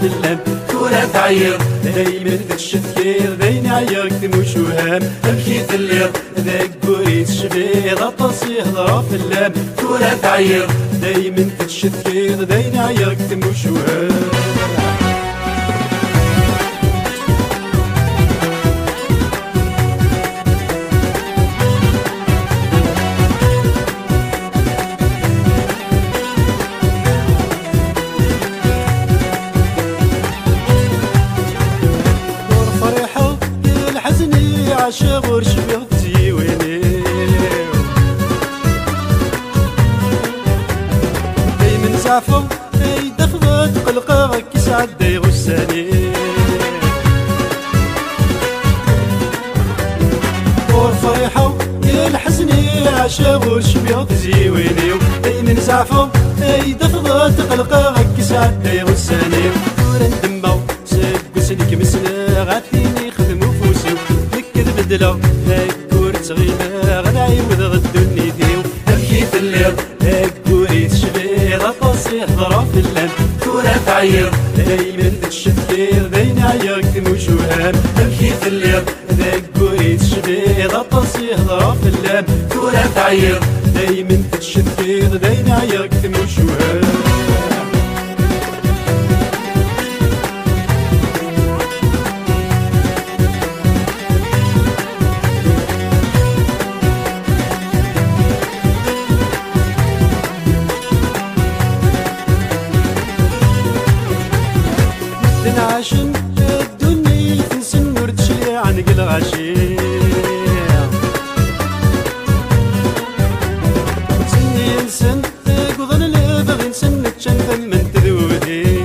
اللام كورة تعير دايما تشتكير داين عياك تموش وهام أمشي تلير ذاك قريت شبيض أطاسي هضرا في اللام كورة تعير دايما تشتكير داين عياك تموش وهام عاشق ورشبيغ تزيويني دايما زعفو يدخض قلقا كيسعد داي غساني ورفريحو الحزني عاشق ورشبيغ تزيويني دايما زعفو يدخض قلقا كيسعد داي غساني ورن دمو سقسني كمسنا غاتيني خدمو فوسيو بدلو هاكور تغيبا غنعيود غدو النيديو أمشيت الليل هاكوري تشبير أطاسي هضرا في اللام كورة تعير دايما تشتكير داين عياك تموش وهام أمشيت الليل هاكوري تشبير أطاسي هضرا في اللام كورة تعير دايما تشتكير داين عياك تموش وهام عاشن الدنيا تنسن ورد شلي عنق الغاشي سني ينسن قضن الابغ نسن تشنفن من تذودي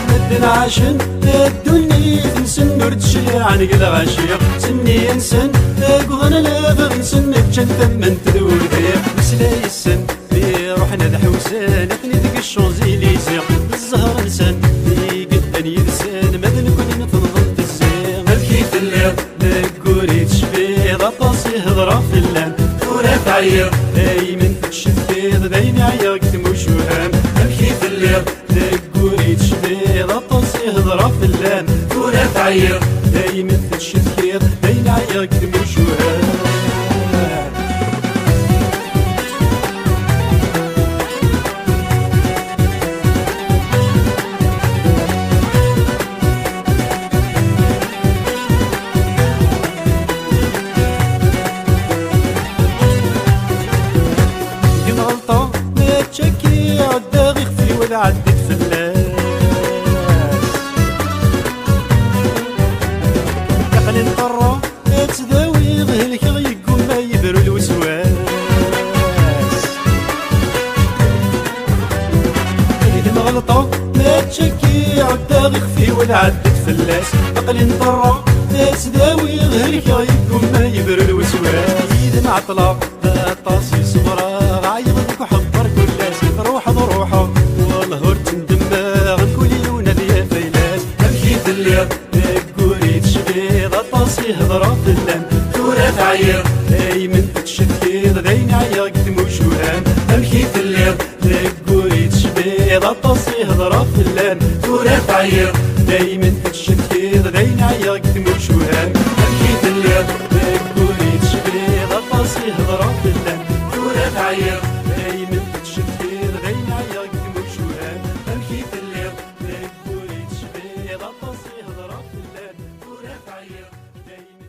مدن عاشن الدنيا تنسن ورد شلي عنق الغاشي سني ينسن قضن الابغ نسن تشنفن من تذودي مسلاي السن روحنا الحوسان احنا ديك الشونزيليزي الزهر نسان في قدان يدسان ماذا نكون نتنظر تزيغ ملكيت الليل نقوري تشبيض أطاسي هضرا في اللام كورة تعير دايما تشتكيض داين عياك تموش وهام ملكيت الليل نقوري تشبيض أطاسي هضرا في اللام كورة تعير دايما تشتكيض داين عياك تموش وهام تشكي عالداغي خفي ولا عدت فلاس تقل نقرا تداوي غهلك غيقوم ما يبرو الوسواس إذا مغلطة ما تشكي عالداغي خفي ولا عدت فلاس تقل نقرا تداوي غهلك غيقوم ما يبرو الوسواس إذا معطلة طاسي صبرا غايضك وحضر روحه ضروحه والهور تندماغ كل لونه ذي فيلاس أمشيت الليل نقوري تشبيض أطاسي هضرا في اللام كورة تعير دايما تشتكيض داين عياك تموش وهام أمشيت الليل نقوري تشبيض أطاسي هضرا في اللام كورة تعير دايما تشتكيض داين عياك تموش وهام أمشيت الليل نقوري تشبيض أطاسي هضرا في اللام كورة تعير دايما تشتكيض داين عياك تموش وهام أمشيت الليل نقوري تشبيض أطاسي هضرا في اللام كورة تعير دايما